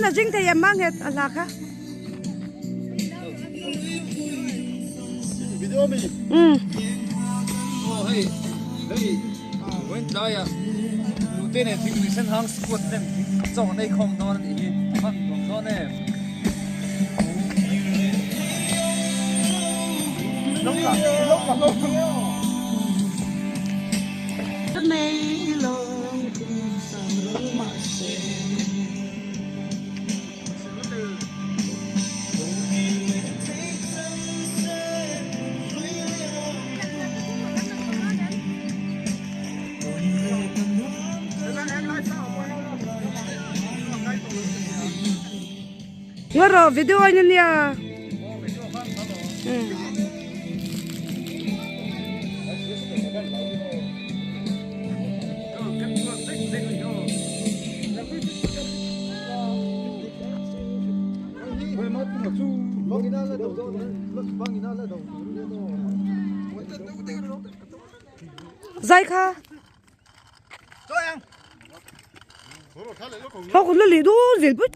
là dính thì em mang hết là cả. Video mi. Oh hey, hey, when die à, lúc tên này thì mình hang squat nên trong này không nó thì ăn không nó nè. Lúc cả. Ngồi rồi video anh nha. Dây kha. Họ còn lấy đồ gì bút.